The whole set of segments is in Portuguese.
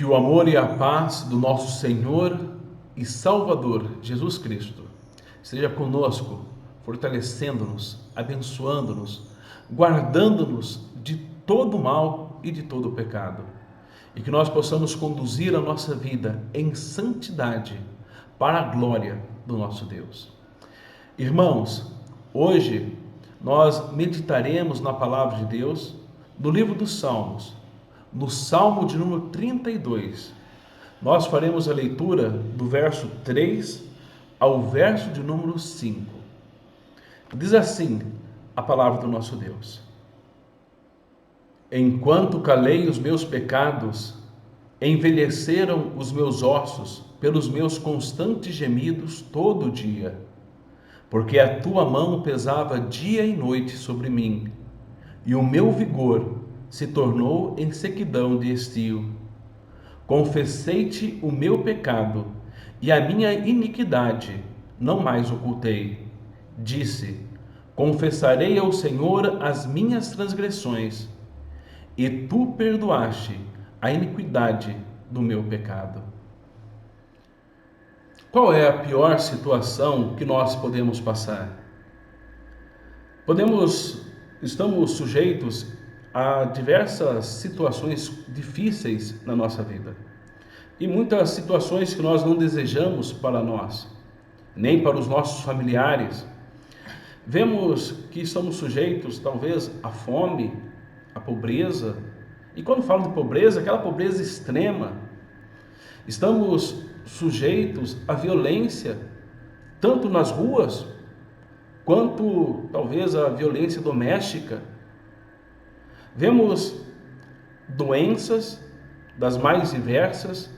Que o amor e a paz do nosso Senhor e Salvador Jesus Cristo esteja conosco, fortalecendo-nos, abençoando-nos, guardando-nos de todo mal e de todo pecado. E que nós possamos conduzir a nossa vida em santidade para a glória do nosso Deus. Irmãos, hoje nós meditaremos na palavra de Deus no livro dos Salmos, no Salmo de número 32. Nós faremos a leitura do verso 3 ao verso de número 5. Diz assim a palavra do nosso Deus: Enquanto calei os meus pecados, envelheceram os meus ossos pelos meus constantes gemidos todo o dia, porque a tua mão pesava dia e noite sobre mim, e o meu vigor se tornou em sequidão de estio. Confessei-te o meu pecado, e a minha iniquidade não mais ocultei. Disse: confessarei ao Senhor as minhas transgressões, e tu perdoaste a iniquidade do meu pecado. Qual é a pior situação que nós podemos passar? Estamos sujeitos a diversas situações difíceis na nossa vida. E muitas situações que nós não desejamos para nós, nem para os nossos familiares. Vemos que estamos sujeitos, talvez, à fome, à pobreza. E quando falo de pobreza, aquela pobreza extrema. Estamos sujeitos à violência, tanto nas ruas, quanto talvez à violência doméstica. Vemos doenças das mais diversas,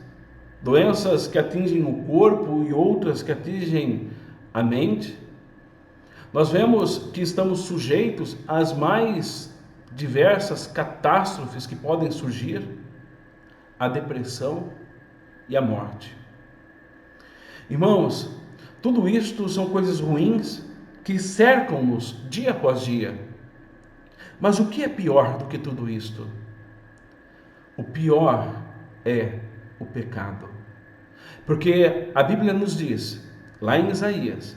doenças que atingem o corpo e outras que atingem a mente. Nós vemos que estamos sujeitos às mais diversas catástrofes que podem surgir, a depressão e a morte. Irmãos, tudo isto são coisas ruins que cercam-nos dia após dia. Mas o que é pior do que tudo isto? O pior é o pecado. Porque a Bíblia nos diz, lá em Isaías,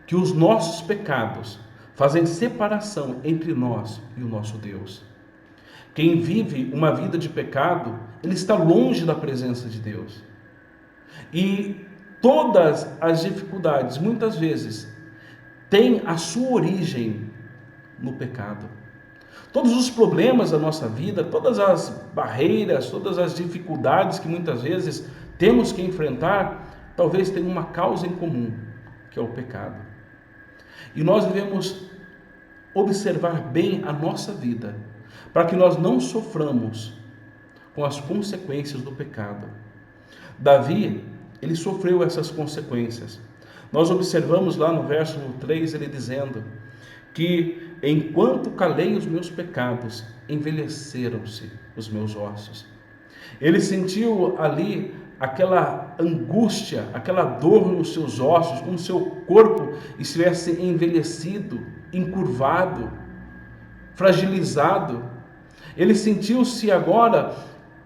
que os nossos pecados fazem separação entre nós e o nosso Deus. Quem vive uma vida de pecado, ele está longe da presença de Deus. E todas as dificuldades, muitas vezes, têm a sua origem no pecado. Todos os problemas da nossa vida, todas as barreiras, todas as dificuldades que muitas vezes temos que enfrentar, talvez tenham uma causa em comum, que é o pecado. E nós devemos observar bem a nossa vida, para que nós não soframos com as consequências do pecado. Davi, ele sofreu essas consequências. Nós observamos lá no verso 3, ele dizendo que enquanto calei os meus pecados, envelheceram-se os meus ossos. Ele sentiu ali aquela angústia, aquela dor nos seus ossos, como se seu corpo estivesse envelhecido, encurvado, fragilizado. Ele sentiu-se agora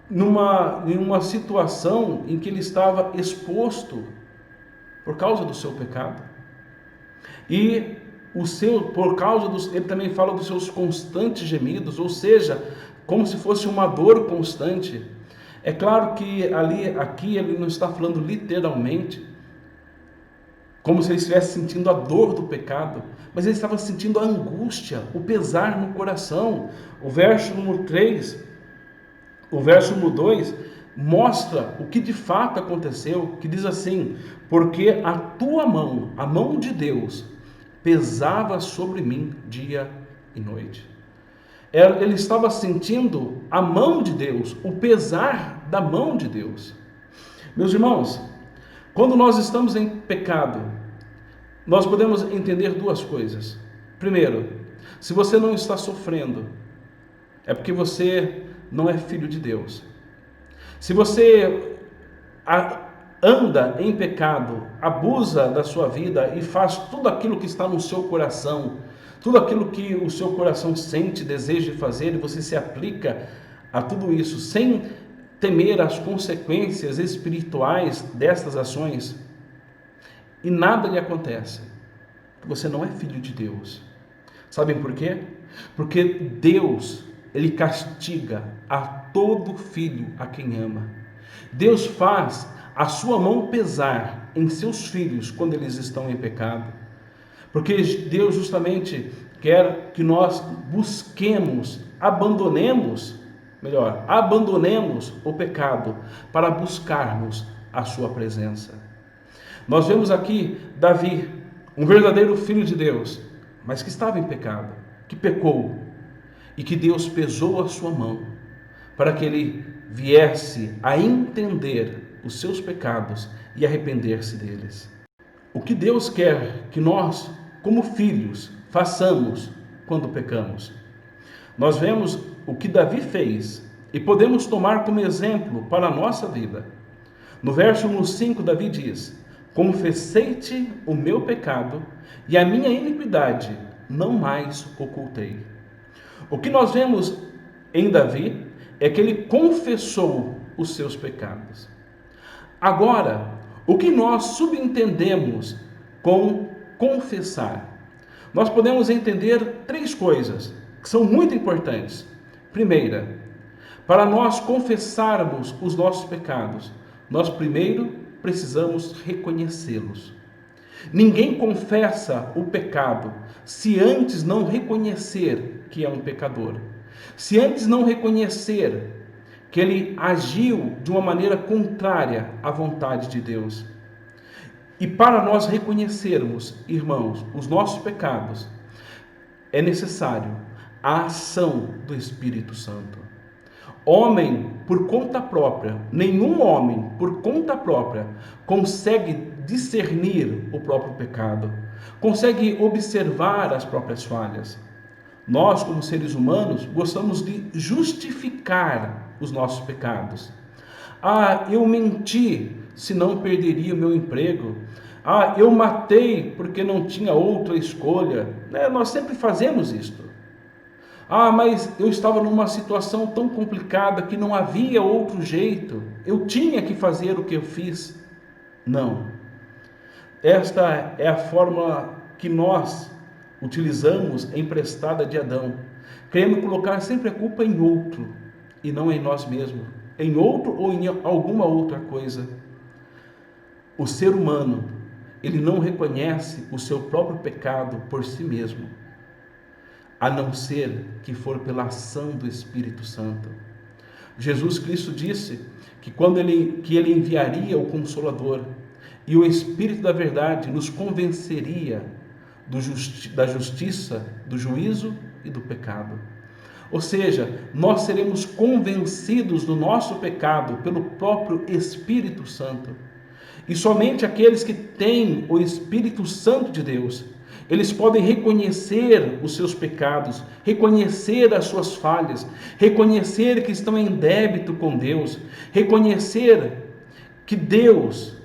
numa situação em que ele estava exposto por causa do seu pecado. E ele também fala dos seus constantes gemidos, ou seja, como se fosse uma dor constante. É claro que aqui ele não está falando literalmente, como se ele estivesse sentindo a dor do pecado, mas ele estava sentindo a angústia, o pesar no coração. O verso número 3, o verso número 2, mostra o que de fato aconteceu, que diz assim: porque a tua mão, a mão de Deus, pesava sobre mim dia e noite. Ele estava sentindo a mão de Deus, o pesar da mão de Deus. Meus irmãos, quando nós estamos em pecado, nós podemos entender duas coisas. Primeiro, se você não está sofrendo, é porque você não é filho de Deus. Se você anda em pecado, abusa da sua vida e faz tudo aquilo que está no seu coração, tudo aquilo que o seu coração sente, deseja fazer, e você se aplica a tudo isso sem temer as consequências espirituais destas ações e nada lhe acontece. Você não é filho de Deus. Sabem por quê? Porque Deus, ele castiga a todo filho a quem ama. Deus faz a sua mão pesar em seus filhos quando eles estão em pecado. Porque Deus justamente quer que nós abandonemos o pecado para buscarmos a sua presença. Nós vemos aqui Davi, um verdadeiro filho de Deus, mas que estava em pecado, que pecou, e que Deus pesou a sua mão para que ele viesse a entender os seus pecados e arrepender-se deles. O que Deus quer que nós, como filhos, façamos quando pecamos? Nós vemos o que Davi fez e podemos tomar como exemplo para a nossa vida. No verso 5, Davi diz: confessei-te o meu pecado e a minha iniquidade não mais ocultei. O que nós vemos em Davi é que ele confessou os seus pecados. Agora, o que nós subentendemos com confessar? Nós podemos entender três coisas que são muito importantes. Primeira, para nós confessarmos os nossos pecados, nós primeiro precisamos reconhecê-los. Ninguém confessa o pecado se antes não reconhecer que é um pecador. Se antes não reconhecer que ele agiu de uma maneira contrária à vontade de Deus. E para nós reconhecermos, irmãos, os nossos pecados, é necessário a ação do Espírito Santo. Nenhum homem por conta própria consegue discernir o próprio pecado, consegue observar as próprias falhas. Nós, como seres humanos, gostamos de justificar os nossos pecados. Eu menti, senão perderia o meu emprego. Eu matei porque não tinha outra escolha. Nós sempre fazemos isto. Mas eu estava numa situação tão complicada que não havia outro jeito. Eu tinha que fazer o que eu fiz. Não. Esta é a fórmula que nós utilizamos emprestada de Adão. Queremos colocar sempre a culpa em outro e não em nós mesmos. Em outro ou em alguma outra coisa. O ser humano, ele não reconhece o seu próprio pecado por si mesmo, a não ser que for pela ação do Espírito Santo. Jesus Cristo disse que ele enviaria o Consolador e o Espírito da Verdade nos convenceria da justiça, do juízo e do pecado. Ou seja, nós seremos convencidos do nosso pecado pelo próprio Espírito Santo. E somente aqueles que têm o Espírito Santo de Deus, eles podem reconhecer os seus pecados, reconhecer as suas falhas, reconhecer que estão em débito com Deus, reconhecer que Deus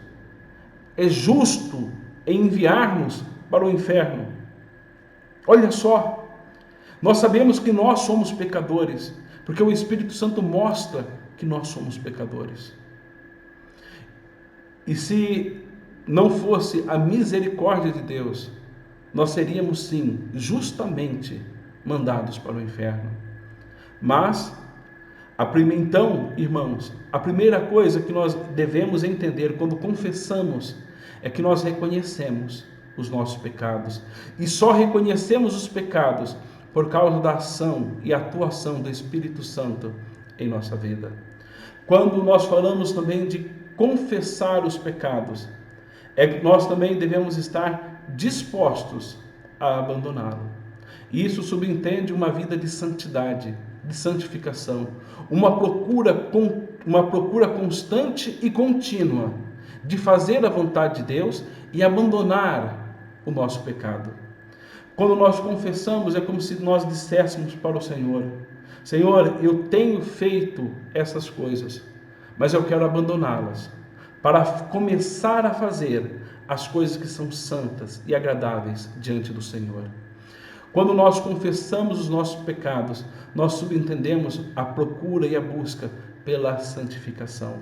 é justo em enviar-nos para o inferno. Olha só, nós sabemos que nós somos pecadores, porque o Espírito Santo mostra que nós somos pecadores. E se não fosse a misericórdia de Deus, nós seríamos sim, justamente, mandados para o inferno. Mas, então, irmãos, a primeira coisa que nós devemos entender quando confessamos é que nós reconhecemos os nossos pecados. E só reconhecemos os pecados por causa da ação e atuação do Espírito Santo em nossa vida. Quando nós falamos também de confessar os pecados, é que nós também devemos estar dispostos a abandoná-lo. Isso subentende uma vida de santidade, de santificação, uma procura constante e contínua de fazer a vontade de Deus e abandonar o nosso pecado. Quando nós confessamos, é como se nós disséssemos para o Senhor: Senhor, eu tenho feito essas coisas, mas eu quero abandoná-las, para começar a fazer as coisas que são santas e agradáveis diante do Senhor. Quando nós confessamos os nossos pecados, nós subentendemos a procura e a busca pela santificação.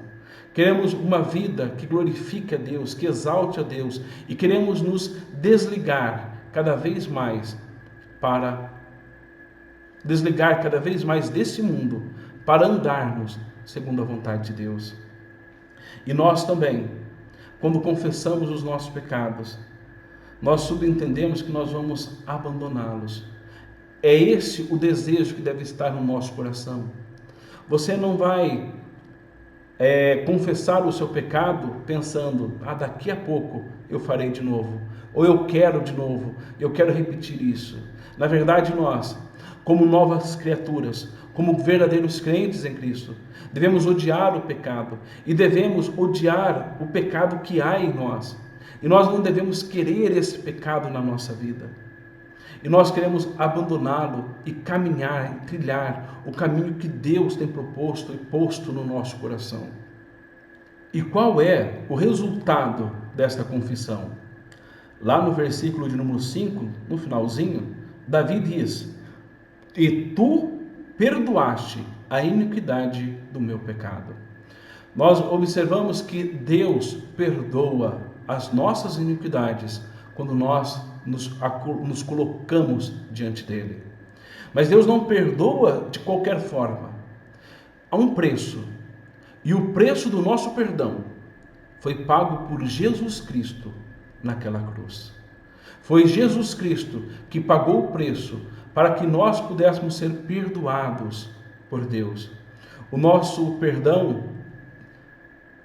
Queremos uma vida que glorifique a Deus, que exalte a Deus, e queremos nos desligar cada vez mais desse mundo, para andarmos segundo a vontade de Deus. E nós também, quando confessamos os nossos pecados, nós subentendemos que nós vamos abandoná-los. É esse o desejo que deve estar no nosso coração. Você não vai confessar o seu pecado pensando, daqui a pouco eu farei de novo, ou eu quero de novo, eu quero repetir isso. Na verdade, nós, como novas criaturas, como verdadeiros crentes em Cristo, devemos odiar o pecado e devemos odiar o pecado que há em nós. E nós não devemos querer esse pecado na nossa vida. E nós queremos abandoná-lo e caminhar, e trilhar o caminho que Deus tem proposto e posto no nosso coração. E qual é o resultado desta confissão? Lá no versículo de número 5, no finalzinho, Davi diz: "E tu perdoaste a iniquidade do meu pecado." Nós observamos que Deus perdoa as nossas iniquidades quando nós nos colocamos diante dele. Mas Deus não perdoa de qualquer forma. Há um preço. E o preço do nosso perdão foi pago por Jesus Cristo naquela cruz. Foi Jesus Cristo que pagou o preço para que nós pudéssemos ser perdoados por Deus. O nosso perdão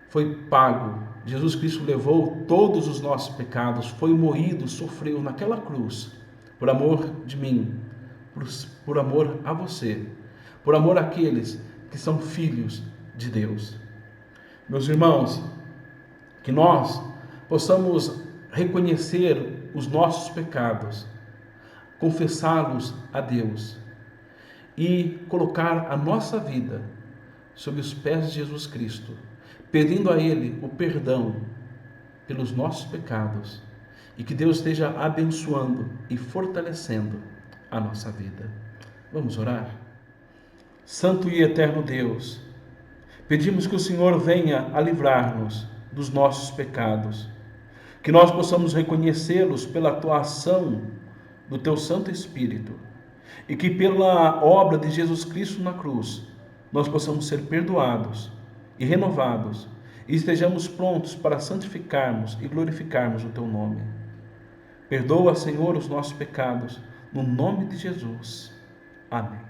foi pago. Jesus Cristo levou todos os nossos pecados, foi moído, sofreu naquela cruz, por amor de mim, por amor a você, por amor àqueles que são filhos de Deus. Meus irmãos, que nós possamos reconhecer os nossos pecados, confessá-los a Deus e colocar a nossa vida sob os pés de Jesus Cristo, pedindo a Ele o perdão pelos nossos pecados, e que Deus esteja abençoando e fortalecendo a nossa vida. Vamos orar? Santo e eterno Deus, pedimos que o Senhor venha a livrar-nos dos nossos pecados, que nós possamos reconhecê-los pela tua ação do teu Santo Espírito, e que pela obra de Jesus Cristo na cruz, nós possamos ser perdoados e renovados, e estejamos prontos para santificarmos e glorificarmos o teu nome. Perdoa, Senhor, os nossos pecados, no nome de Jesus. Amém.